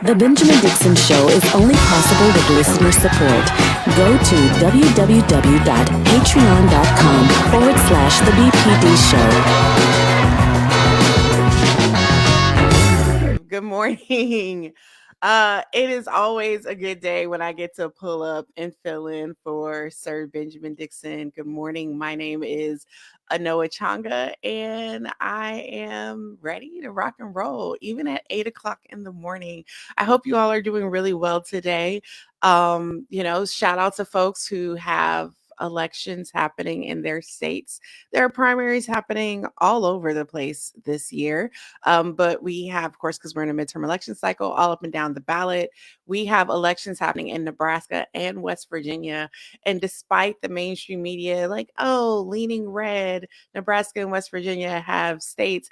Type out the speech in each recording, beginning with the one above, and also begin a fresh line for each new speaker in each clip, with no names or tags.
The Benjamin Dixon Show is only possible with listener support. Go to www.patreon.com/The BPD Show.
Good morning. It is always a good day when I get to pull up and fill in for Sir Benjamin Dixon. Good morning. My name is Anoa Changa, and I am ready to rock and roll, even at 8 o'clock in the morning. I hope you all are doing really well today. Shout out to folks who have elections happening in their states. There are primaries happening all over the place this year. But we have, of course, because we're in a midterm election cycle, all up and down the ballot. We have elections happening in Nebraska and West Virginia. And despite the mainstream media, leaning red, Nebraska and West Virginia have states,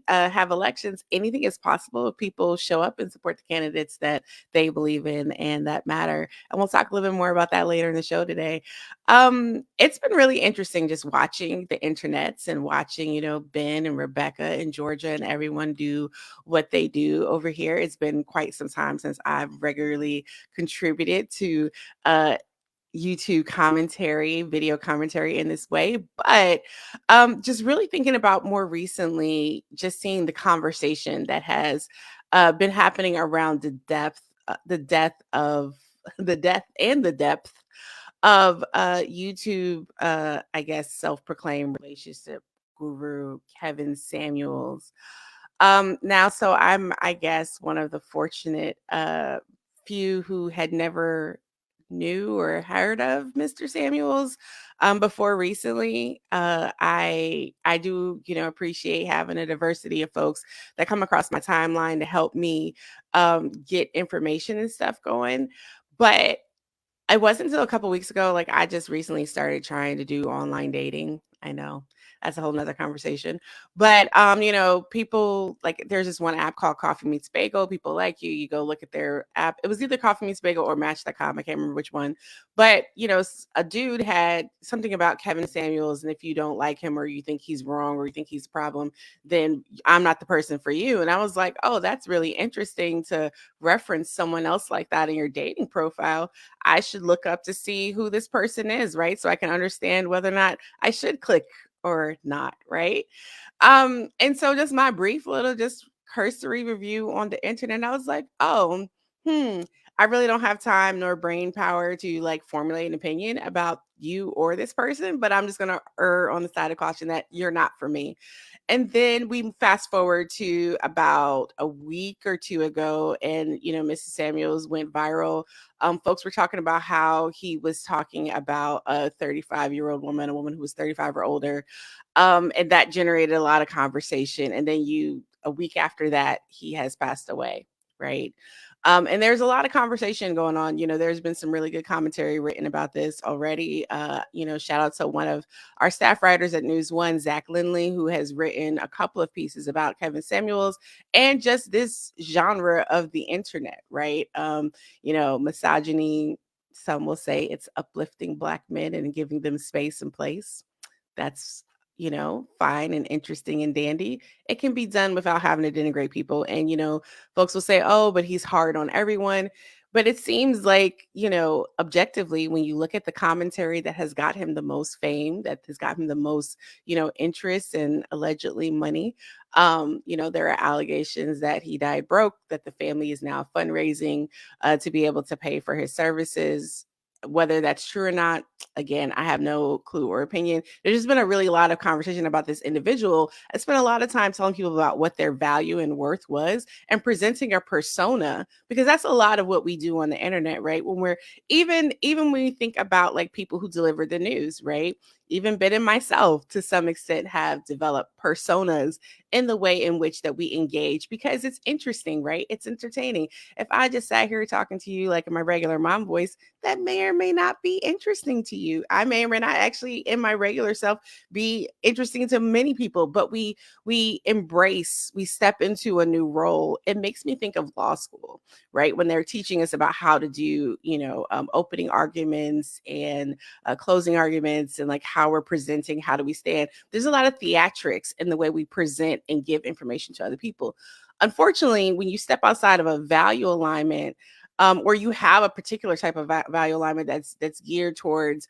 have elections, anything is possible if people show up and support the candidates that they believe in and that matter. And we'll talk a little bit more about that later in the show today. It's been really interesting just watching the internets and watching, Ben and Rebecca in Georgia and everyone do what they do over here. It's been quite some time since I've regularly contributed to YouTube commentary, video commentary in this way. But just really thinking about more recently, just seeing the conversation that has been happening around the death and the depth of YouTube, I guess, self-proclaimed relationship guru Kevin Samuels. So I'm, I guess, one of the fortunate few who had never knew or heard of Mr. Samuels before recently. I do, appreciate having a diversity of folks that come across my timeline to help me get information and stuff going. But it wasn't until a couple weeks ago, I just recently started trying to do online dating. I know that's a whole nother conversation. But people, there's this one app called Coffee Meets Bagel. People like you go look at their app. It was either Coffee Meets Bagel or Match.com. I can't remember which one. But a dude had something about Kevin Samuels, and if you don't like him or you think he's wrong or you think he's a problem, then I'm not the person for you. And I was like, oh, that's really interesting to reference someone else like that in your dating profile. I should look up to see who this person is, right? So I can understand whether or not I should click or not, right? And so just my brief little just cursory review on the internet, I was like, oh, I really don't have time nor brain power to formulate an opinion about you or this person, but I'm just gonna err on the side of caution that you're not for me. And then we fast forward to about a week or two ago, and Mrs. Samuels went viral. Folks were talking about how he was talking about a 35-year-old woman, a woman who was 35 or older, and that generated a lot of conversation. And then a week after that, he has passed away, right? And there's a lot of conversation going on. There's been some really good commentary written about this already. Shout out to one of our staff writers at News One, Zach Lindley, who has written a couple of pieces about Kevin Samuels and just this genre of the internet, right? Misogyny, some will say it's uplifting Black men and giving them space and place. That's fine and interesting and dandy. It can be done without having to denigrate people. And, folks will say, oh, but he's hard on everyone. But it seems like, objectively, when you look at the commentary that has got him the most fame, that has got him the most, interest and allegedly money, there are allegations that he died broke, that the family is now fundraising to be able to pay for his services. Whether that's true or not, again, I have no clue or opinion. There's just been a really lot of conversation about this individual. I spent a lot of time telling people about what their value and worth was and presenting a persona, because that's a lot of what we do on the internet, right? When we're even when we think about people who deliver the news, right? Even Ben and myself, to some extent, have developed personas in the way in which that we engage, because it's interesting, right? It's entertaining. If I just sat here talking to you in my regular mom voice, that may or may not be interesting to you. I may or may not actually, in my regular self, be interesting to many people, but we step into a new role. It makes me think of law school, right? When they're teaching us about how to do, opening arguments and closing arguments, and how we're presenting, how do we stand. There's a lot of theatrics in the way we present and give information to other people. Unfortunately, when you step outside of a value alignment, or you have a particular type of value alignment that's geared towards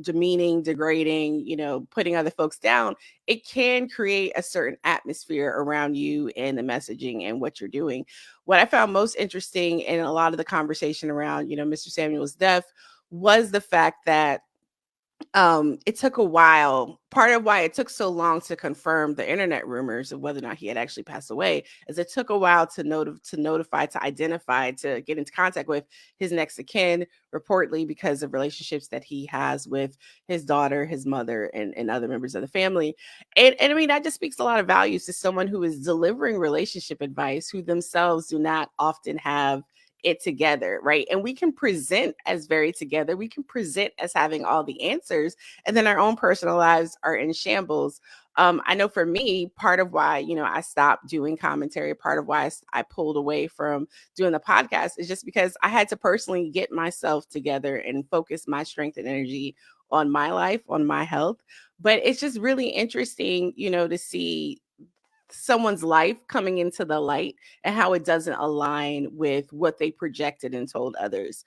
demeaning, degrading, putting other folks down, it can create a certain atmosphere around you and the messaging and what you're doing. What I found most interesting in a lot of the conversation around, Mr. Samuel's death was the fact that it took a while. Part of why it took so long to confirm the internet rumors of whether or not he had actually passed away is it took a while to notify, to identify, to get into contact with his next of kin, reportedly because of relationships that he has with his daughter, his mother, and other members of the family. And I mean, that just speaks a lot of values to someone who is delivering relationship advice, who themselves do not often have it together, right? And we can present as very together. We can present as having all the answers, and then our own personal lives are in shambles. I know for me, part of why, I stopped doing commentary, part of why I pulled away from doing the podcast is just because I had to personally get myself together and focus my strength and energy on my life, on my health. But it's just really interesting, to see someone's life coming into the light and how it doesn't align with what they projected and told others.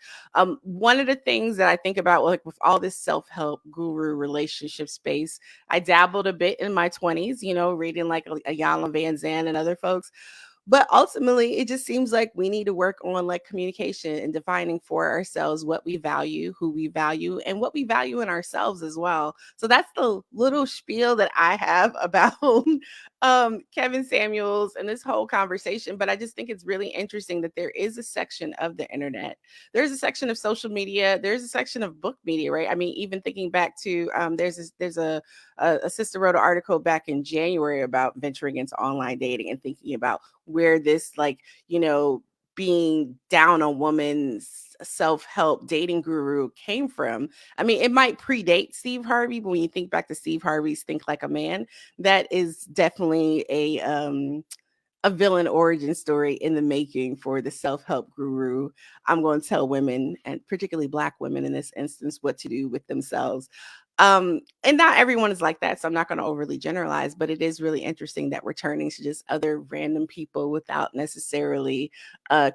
One of the things that I think about, like with all this self-help guru relationship space, I dabbled a bit in my 20s, reading like a Yana Van Zandt and other folks. But ultimately, it just seems like we need to work on like communication and defining for ourselves what we value, who we value, and what we value in ourselves as well. So that's the little spiel that I have about Kevin Samuels and this whole conversation. But I just think it's really interesting that there is a section of the internet, there's a section of social media, there's a section of book media, right? I mean, even thinking back to there's a sister wrote an article back in January about venturing into online dating and thinking about where this being down on woman's self-help dating guru came from. I mean, it might predate Steve Harvey, but when you think back to Steve Harvey's Think Like a Man, that is definitely a villain origin story in the making for the self-help guru. I'm going to tell women, and particularly Black women in this instance, what to do with themselves. And not everyone is like that, so I'm not going to overly generalize, but it is really interesting that we're turning to just other random people without necessarily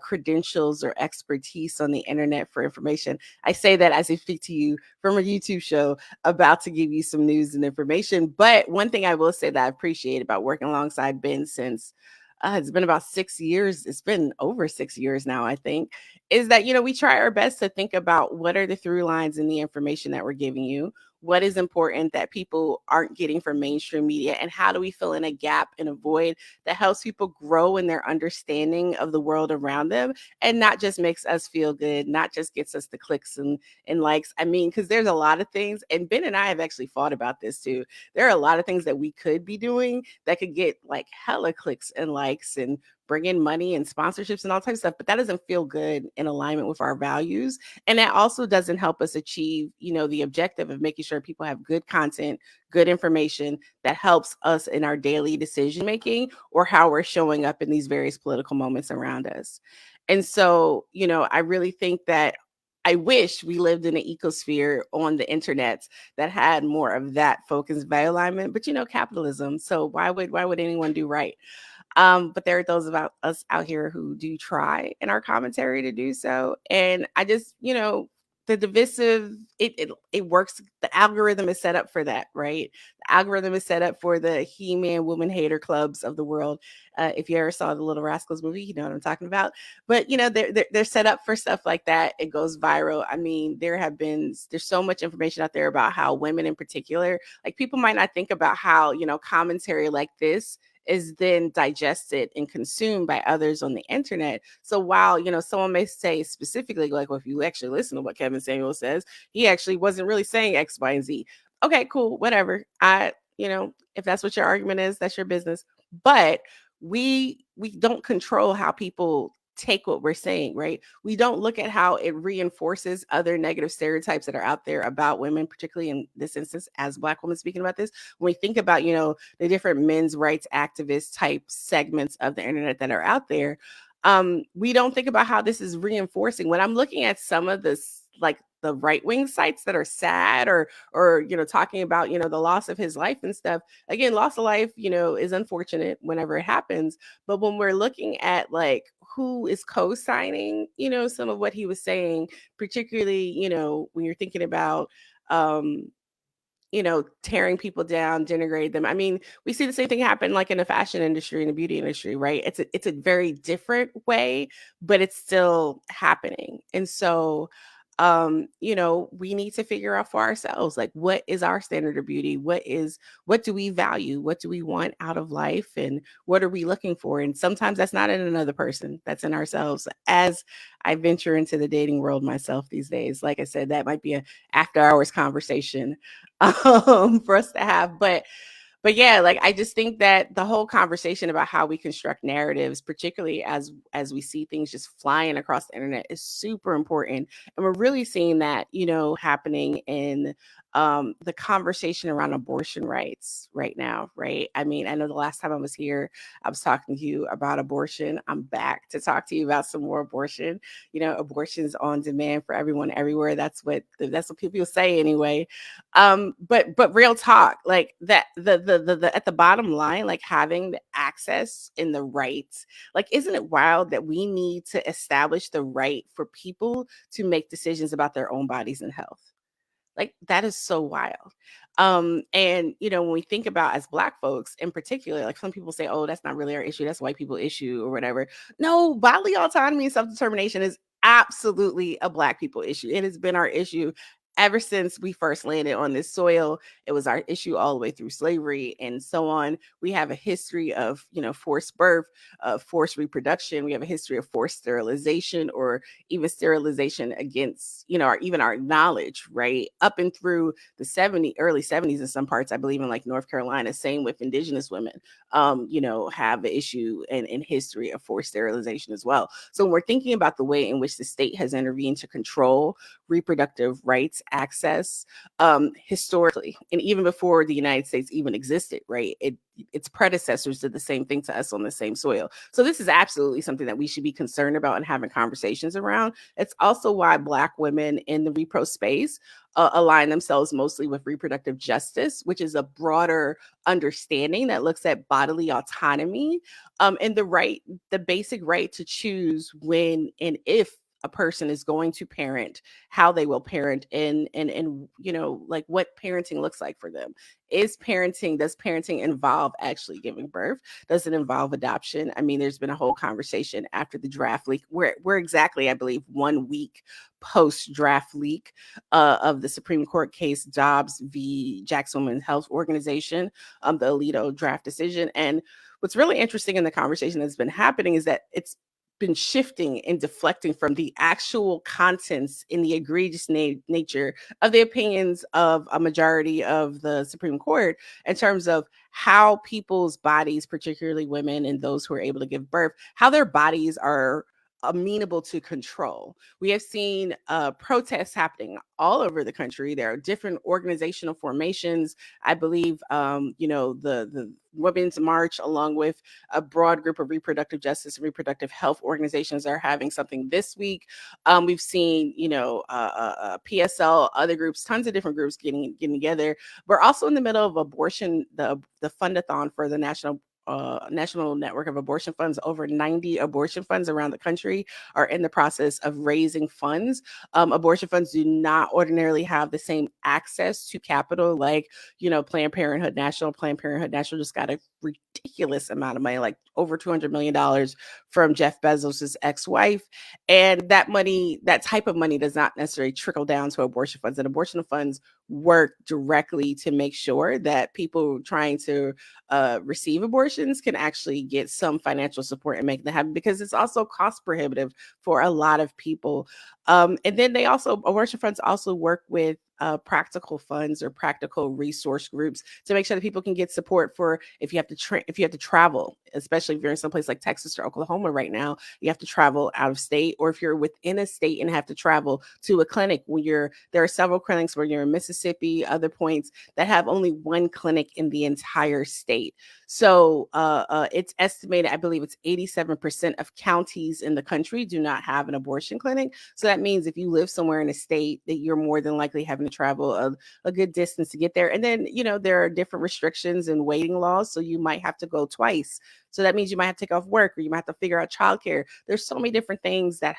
credentials or expertise on the internet for information. I say that as I speak to you from a YouTube show about to give you some news and information. But one thing I will say that I appreciate about working alongside Ben since it's been about 6 years. It's been over 6 years now, I think, is that, we try our best to think about what are the through lines in the information that we're giving you, what is important that people aren't getting from mainstream media, and how do we fill in a gap and a void that helps people grow in their understanding of the world around them, and not just makes us feel good, not just gets us the clicks and likes. I mean, because there's a lot of things, and Ben and I have actually fought about this too. There are a lot of things that we could be doing that could get like hella clicks and likes and bring in money and sponsorships and all types of stuff, but that doesn't feel good in alignment with our values. And that also doesn't help us achieve, the objective of making sure people have good content, good information that helps us in our daily decision making or how we're showing up in these various political moments around us. And so, I really think that I wish we lived in an ecosphere on the internet that had more of that focused value alignment, but capitalism. So why would anyone do right? But there are those about us out here who do try in our commentary to do so. And I just, the divisive, it works. The algorithm is set up for that, right? The algorithm is set up for the He-Man woman hater clubs of the world. If you ever saw the Little Rascals movie, you know what I'm talking about. But they're set up for stuff like that. It goes viral. I mean, there's so much information out there about how women in particular, like people might not think about how, commentary like this is then digested and consumed by others on the internet. So while, someone may say specifically, like, well, if you actually listen to what Kevin Samuel says, he actually wasn't really saying X, Y, and Z. Okay, cool, whatever. If that's what your argument is, that's your business. But we don't control how people take what we're saying, right? We don't look at how it reinforces other negative stereotypes that are out there about women, particularly in this instance, as Black women speaking about this. When we think about, the different men's rights activist type segments of the internet that are out there, we don't think about how this is reinforcing. When I'm looking at some of this, like the right-wing sites that are sad or talking about, the loss of his life and stuff. Again, loss of life, is unfortunate whenever it happens. But when we're looking at like who is co-signing, some of what he was saying, particularly, when you're thinking about tearing people down, denigrate them. I mean, we see the same thing happen like in the fashion industry and the beauty industry, right? It's a very different way, but it's still happening. And so we need to figure out for ourselves, like, what is our standard of beauty? What do we value? What do we want out of life? And what are we looking for? And sometimes that's not in another person, that's in ourselves. As I venture into the dating world myself these days, like I said, that might be a after hours conversation for us to have. But yeah, like, I just think that the whole conversation about how we construct narratives, particularly as we see things just flying across the internet, is super important. And we're really seeing that, happening in the conversation around abortion rights right now, right? I mean, I know the last time I was here, I was talking to you about abortion. I'm back to talk to you about some more abortion. Abortion's on demand for everyone everywhere. That's what people say anyway. But real talk, like, that the at the bottom line, like, having the access and the rights, like, isn't it wild that we need to establish the right for people to make decisions about their own bodies and health? Like, that is so wild. And when we think about, as Black folks in particular, like, some people say, oh, that's not really our issue, that's white people issue or whatever. No, bodily autonomy and self-determination is absolutely a Black people issue. It has been our issue ever since we first landed on this soil. It was our issue all the way through slavery and so on. We have a history of, forced birth, forced reproduction. We have a history of forced sterilization, or even sterilization against, even our knowledge, right? Up and through the early 70s in some parts, I believe, in like North Carolina. Same with indigenous women, have an issue in history of forced sterilization as well. So when we're thinking about the way in which the state has intervened to control reproductive rights access, historically, and even before the United States even existed, right? Its predecessors did the same thing to us on the same soil. So this is absolutely something that we should be concerned about and having conversations around. It's also why Black women in the repro space align themselves mostly with reproductive justice, which is a broader understanding that looks at bodily autonomy, and the basic right to choose when and if a person is going to parent, how they will parent, and like, what parenting looks like for them. Does parenting involve actually giving birth? Does it involve adoption? I mean, there's been a whole conversation after the draft leak. We're exactly, I believe, 1 week post draft leak of the Supreme Court case Dobbs v. Jackson Women's Health Organization, the Alito draft decision. And what's really interesting in the conversation that's been happening is that it's been shifting and deflecting from the actual contents in the egregious nature of the opinions of a majority of the Supreme Court, in terms of how people's bodies, particularly women and those who are able to give birth, how their bodies are amenable to control. We have seen protests happening all over the country. There are different organizational formations. I believe, the Women's March, along with a broad group of reproductive justice and reproductive health organizations, are having something this week. We've seen, PSL, other groups, tons of different groups getting together. We're also in the middle of abortion, the fundathon for the National Network of Abortion Funds. Over 90 abortion funds around the country are in the process of raising funds. Abortion funds do not ordinarily have the same access to capital like, Planned Parenthood National. Planned Parenthood National just got a ridiculous amount of money, like over $200 million from Jeff Bezos's ex-wife. And that money, that type of money, does not necessarily trickle down to abortion funds. And abortion funds work directly to make sure that people trying to receive abortions can actually get some financial support and make that happen, because it's also cost prohibitive for a lot of people. And then abortion funds also work with practical funds or practical resource groups to make sure that people can get support for if you have to travel, especially if you're in someplace like Texas or Oklahoma right now, you have to travel out of state, or if you're within a state and have to travel to a clinic there are several clinics where you're in Mississippi, other points that have only one clinic in the entire state. So it's estimated, I believe it's 87% of counties in the country do not have an abortion clinic. So that means if you live somewhere in a state, that you're more than likely having to travel a good distance to get there. And then, there are different restrictions and waiting laws. So you might have to go twice. So that means you might have to take off work, or you might have to figure out childcare. There's so many different things that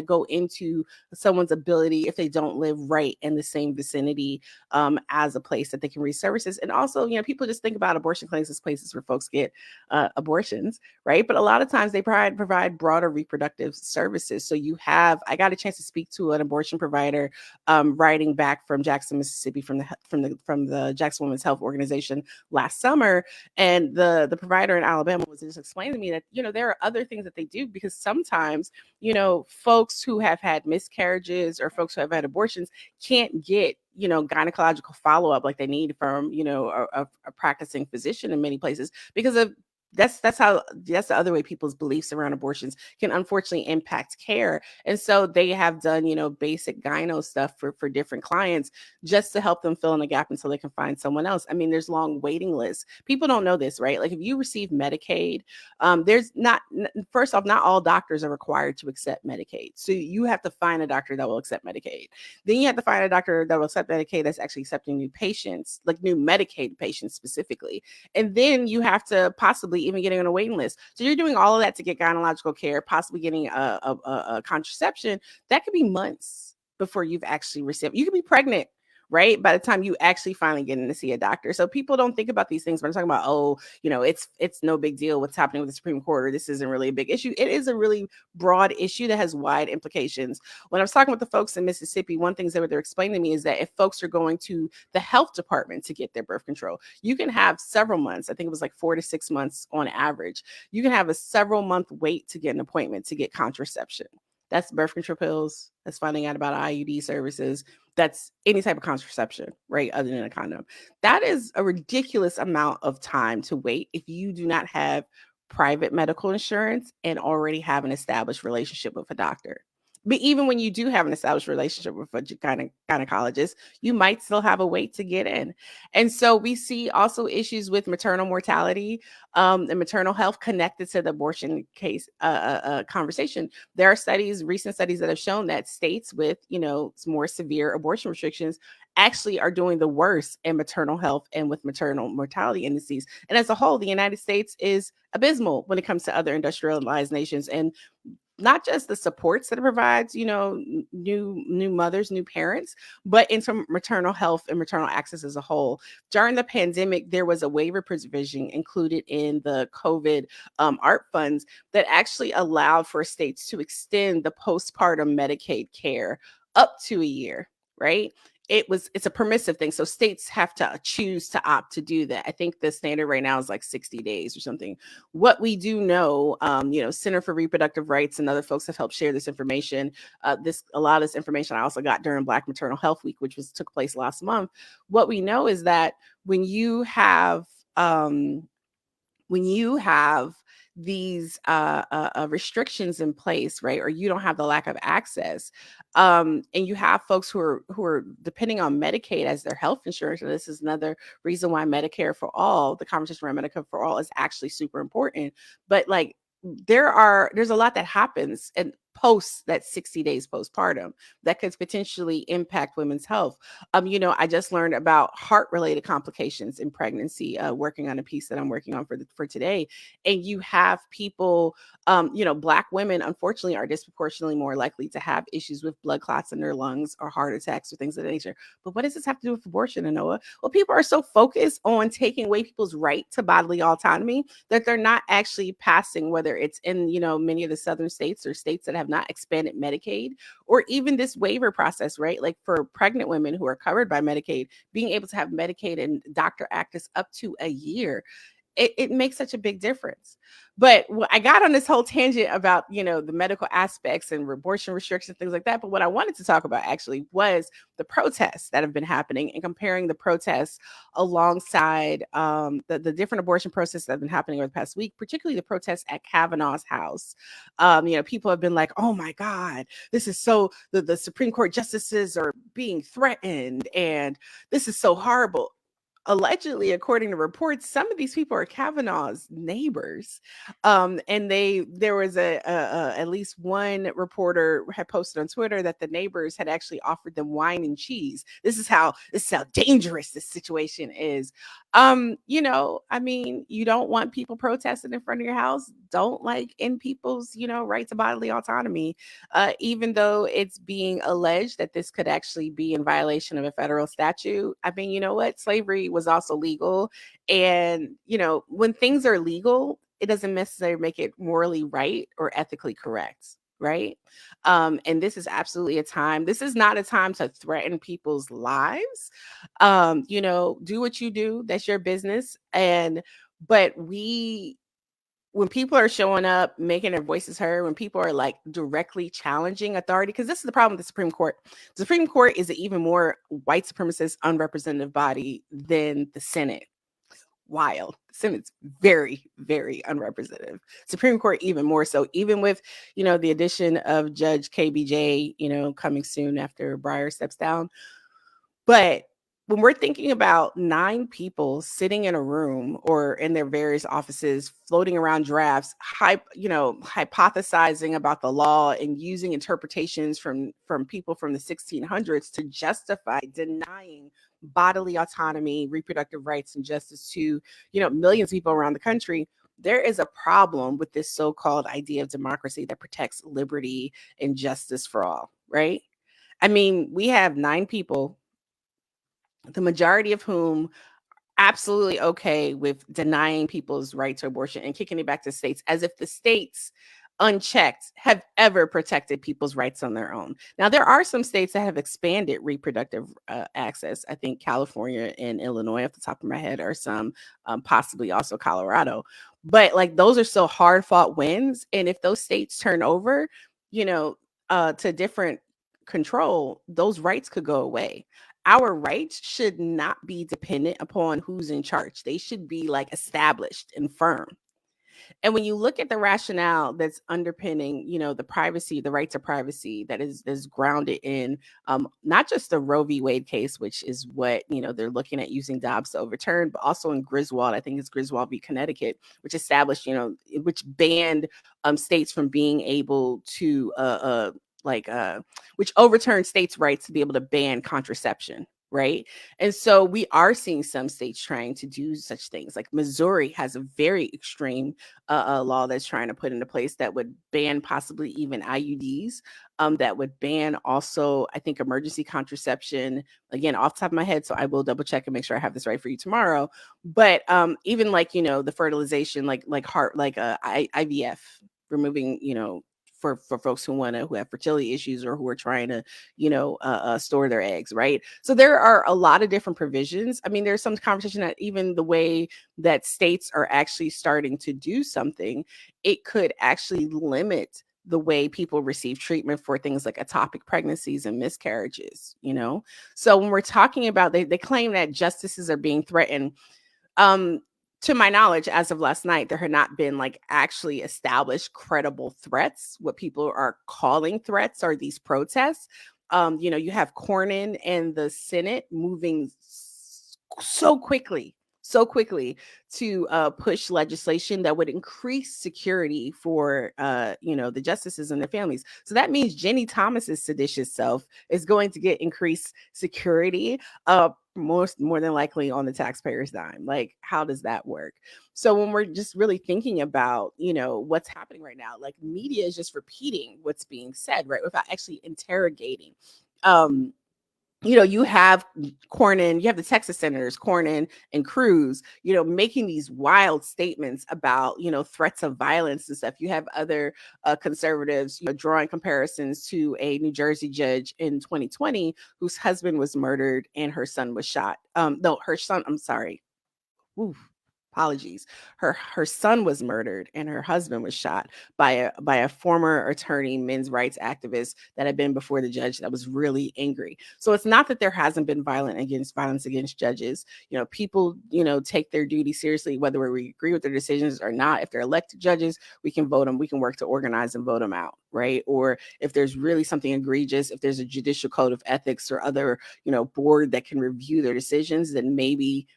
go into someone's ability if they don't live right in the same vicinity as a place that they can reach services. And also, people just think about abortion clinics as places where folks get abortions, right? But a lot of times they provide broader reproductive services. So I got a chance to speak to an abortion provider writing back from Jackson, Mississippi, from the Jackson Women's Health Organization last summer, and the provider in Alabama was just explaining to me that there are other things that they do, because sometimes folks who have had miscarriages or folks who have had abortions can't get gynecological follow-up like they need from a practicing physician in many places, because of that's the other way people's beliefs around abortions can unfortunately impact care. And so they have done basic gyno stuff for different clients, just to help them fill in the gap until they can find someone else. I mean, there's long waiting lists. People don't know this, right? Like, if you receive Medicaid, there's not first off, not all doctors are required to accept Medicaid. So you have to find a doctor that will accept Medicaid. Then you have to find a doctor that will accept Medicaid that's actually accepting new patients, like new Medicaid patients specifically. And then you have to possibly even getting on a waiting list. So you're doing all of that to get gynecological care, possibly getting a contraception. That could be months before you've actually received. You could be pregnant, right, by the time you actually finally get in to see a doctor. So people don't think about these things when they're talking about, it's no big deal what's happening with the Supreme Court, or this isn't really a big issue. It is a really broad issue that has wide implications. When I was talking with the folks in Mississippi, one thing that they're explaining to me is that if folks are going to the health department to get their birth control, you can have several months. I think it was like 4 to 6 months on average. You can have a several month wait to get an appointment to get contraception. That's birth control pills. That's finding out about IUD services. That's any type of contraception, right? Other than a condom. That is a ridiculous amount of time to wait if you do not have private medical insurance and already have an established relationship with a doctor. But even when you do have an established relationship with a gynecologist, you might still have a wait to get in. And so we see also issues with maternal mortality and maternal health connected to the abortion case conversation. There are recent studies that have shown that states with, more severe abortion restrictions actually are doing the worst in maternal health and with maternal mortality indices. And as a whole, the United States is abysmal when it comes to other industrialized nations. And not just the supports that it provides, new mothers, new parents, but into maternal health and maternal access as a whole. During the pandemic, there was a waiver provision included in the COVID ARP funds that actually allowed for states to extend the postpartum Medicaid care up to a year, right? It's a permissive thing. So states have to choose to opt to do that. I think the standard right now is like 60 days or something. What we do know, Center for Reproductive Rights and other folks have helped share this information. A lot of this information I also got during Black Maternal Health Week, which took place last month. What we know is that when you have these restrictions in place, right, or you don't have the lack of access, and you have folks who are depending on Medicaid as their health insurance, and this is another reason why Medicare for all, the conversation around Medicare for all, is actually super important. But like, there's a lot that happens and post that 60 days postpartum that could potentially impact women's health. I just learned about heart-related complications in pregnancy, working on a piece that I'm working on for today. And you have people, Black women, unfortunately, are disproportionately more likely to have issues with blood clots in their lungs or heart attacks or things of that nature. But what does this have to do with abortion, Anoa? Well, people are so focused on taking away people's right to bodily autonomy that they're not actually passing, whether it's in, many of the southern states or states that have not expanded Medicaid, or even this waiver process, right? Like for pregnant women who are covered by Medicaid, being able to have Medicaid and doctor access up to a year. it makes such a big difference. But I got on this whole tangent about, the medical aspects and abortion restrictions, things like that. But what I wanted to talk about actually was the protests that have been happening, and comparing the protests alongside the different abortion protests that have been happening over the past week, particularly the protests at Kavanaugh's house. People have been like, oh my God, this is so, the Supreme Court justices are being threatened, and this is so horrible. Allegedly, according to reports, some of these people are Kavanaugh's neighbors, and there was at least one reporter had posted on Twitter that the neighbors had actually offered them wine and cheese. This is how dangerous this situation is. You don't want people protesting in front of your house. Don't end people's right to bodily autonomy, even though it's being alleged that this could actually be in violation of a federal statute. I mean, you know what? Slavery was also legal. And, when things are legal, it doesn't necessarily make it morally right or ethically correct. Right. And this is absolutely this is not a time to threaten people's lives. Do what you do. That's your business. But when people are showing up, making their voices heard, when people are directly challenging authority, because this is the problem with the Supreme Court. The Supreme Court is an even more white supremacist, unrepresentative body than the Senate. Wild. Senate's very, very unrepresentative. Supreme Court even more so, even with, the addition of Judge KBJ, coming soon after Breyer steps down. But when we're thinking about 9 people sitting in a room or in their various offices, floating around drafts, hypothesizing about the law and using interpretations from people from the 1600s to justify denying bodily autonomy, reproductive rights, and justice to, millions of people around the country, there is a problem with this so-called idea of democracy that protects liberty and justice for all, right? I mean, we have 9 people, the majority of whom absolutely okay with denying people's right to abortion and kicking it back to states, as if the states, unchecked, have ever protected people's rights on their own. Now, there are some states that have expanded reproductive access. I think California and Illinois, off the top of my head, are some, possibly also Colorado. But those are still hard fought wins. And if those states turn over, to different control, those rights could go away. Our rights should not be dependent upon who's in charge. They should be established and firm. And when you look at the rationale that's underpinning, the privacy, the right to privacy that is grounded in not just the Roe v. Wade case, which is what, they're looking at using Dobbs to overturn, but also in Griswold, I think it's Griswold v. Connecticut, which established, which banned states from being able to, which overturned states' rights to be able to ban contraception. Right. And so we are seeing some states trying to do such things. Like Missouri has a very extreme law that's trying to put into place that would ban possibly even IUDs, that would ban also, I think, emergency contraception, again, off the top of my head. So I will double check and make sure I have this right for you tomorrow. But even the fertilization, IVF, removing, for folks who have fertility issues or who are trying to, store their eggs, right? So there are a lot of different provisions. I mean, there's some conversation that even the way that states are actually starting to do something, it could actually limit the way people receive treatment for things like ectopic pregnancies and miscarriages, So when we're talking about, they claim that justices are being threatened. To my knowledge, as of last night, there had not been actually established credible threats. What people are calling threats are these protests. You have Cornyn and the Senate moving so quickly to push legislation that would increase security for the justices and their families. So that means Jenny Thomas's seditious self is going to get increased security, more than likely on the taxpayer's dime. How does that work? So when we're just really thinking about what's happening right now, media is just repeating what's being said, right, without actually interrogating. You have Cornyn, you have the Texas senators, Cornyn and Cruz, making these wild statements about, threats of violence and stuff. You have other conservatives, drawing comparisons to a New Jersey judge in 2020 whose husband was murdered and her son was shot. No, her son, I'm sorry. Oof. apologies. Her son was murdered and her husband was shot by a former attorney, men's rights activist that had been before the judge that was really angry. So it's not that there hasn't been violence against judges. People, take their duty seriously, whether we agree with their decisions or not. If they're elected judges, we can vote them. We can work to organize and vote them out, right? Or if there's really something egregious, if there's a judicial code of ethics or other, board that can review their decisions, then maybe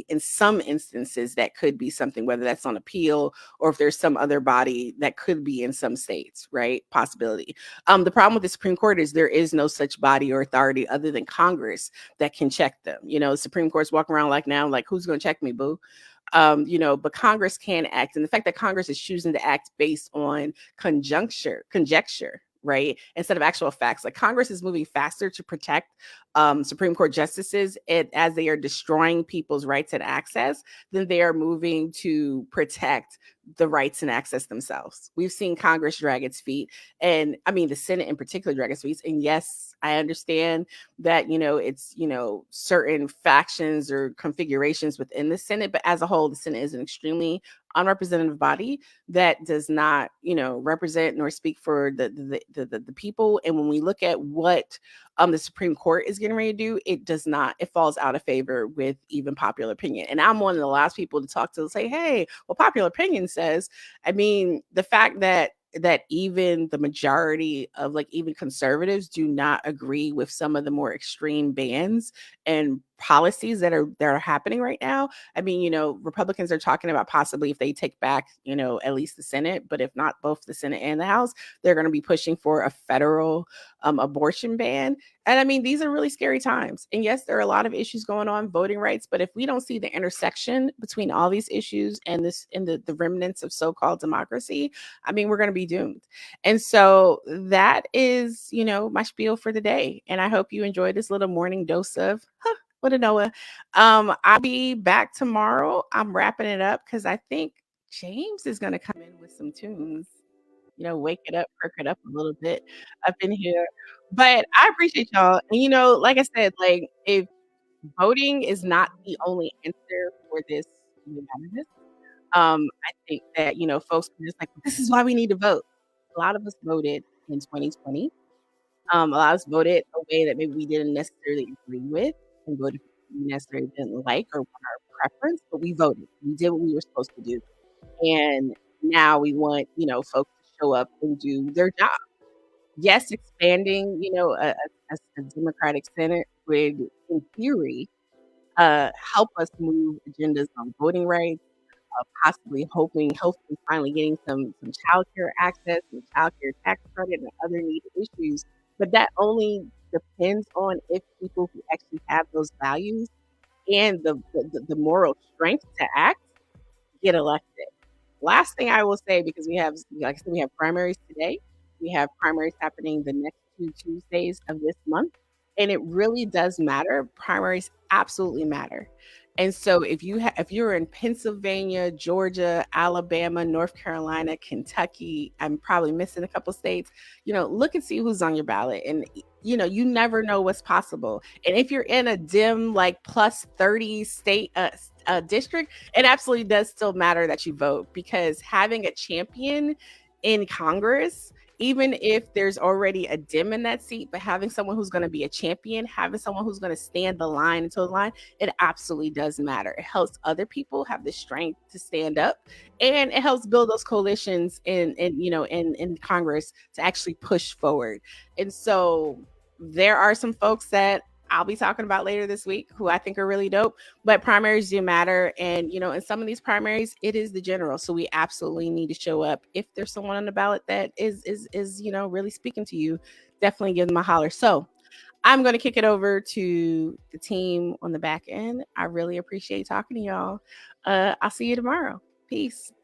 in some instances that could be something, whether that's on appeal or if there's some other body that could be in some states, right? Possibility. The problem with the Supreme Court is there is no such body or authority other than Congress that can check them. The Supreme Court's walking around like now, like, who's going to check me, boo? But Congress can act. And the fact that Congress is choosing to act based on conjecture, right, instead of actual facts. Like, Congress is moving faster to protect Supreme Court justices as they are destroying people's rights and access than they are moving to protect the rights and access themselves. We've seen Congress drag its feet, and I mean the Senate in particular drag its feet. And yes, I understand that it's certain factions or configurations within the Senate, but as a whole, the Senate is an extremely unrepresentative body that does not represent nor speak for the people. And when we look at what the Supreme Court is getting ready to do, it falls out of favor with even popular opinion. And I'm one of the last people to talk to say, hey, well, popular opinion says. I mean, the fact that even the majority of even conservatives do not agree with some of the more extreme bans and policies that are happening right now. I mean, Republicans are talking about possibly, if they take back, at least the Senate, but if not both the Senate and the House, they're going to be pushing for a federal abortion ban. And I mean, these are really scary times. And yes, there are a lot of issues going on, voting rights, but if we don't see the intersection between all these issues and the remnants of so-called democracy, I mean, we're going to be doomed. And so that is, my spiel for the day. And I hope you enjoyed this little morning dose of what Anoa. I'll be back tomorrow. I'm wrapping it up because I think James is going to come in with some tunes. Wake it up, perk it up a little bit up in here. But I appreciate y'all. And like I said, if voting is not the only answer for this madness, I think that folks are just like, this is why we need to vote. A lot of us voted in 2020. A lot of us voted a way that maybe we didn't necessarily agree with, and voted we necessarily didn't like or want our preference, but we voted. We did what we were supposed to do. And now we want, folks to show up and do their job. Yes, expanding, a Democratic Senate would, in theory, help us move agendas on voting rights, possibly hopefully finally getting some childcare access, some childcare tax credit, and other needed issues. But that only depends on if people who actually have those values and the moral strength to act get elected. Last thing I will say, because we have, like I said, we have primaries today. We have primaries happening the next 2 Tuesdays of this month. And it really does matter. Primaries absolutely matter. And so if you're in Pennsylvania, Georgia, Alabama, North Carolina, Kentucky, I'm probably missing a couple states, look and see who's on your ballot. And you never know what's possible. And if you're in a dim plus 30 state district, it absolutely does still matter that you vote, because having a champion in Congress, even if there's already a dim in that seat, but having someone who's going to be a champion, having someone who's going to stand the line until the line, it absolutely does matter. It helps other people have the strength to stand up, and it helps build those coalitions in Congress to actually push forward. And so there are some folks that I'll be talking about later this week who I think are really dope, but primaries do matter. And, in some of these primaries, it is the general. So we absolutely need to show up. If there's someone on the ballot that is really speaking to you, definitely give them a holler. So I'm going to kick it over to the team on the back end. I really appreciate talking to y'all. I'll see you tomorrow. Peace.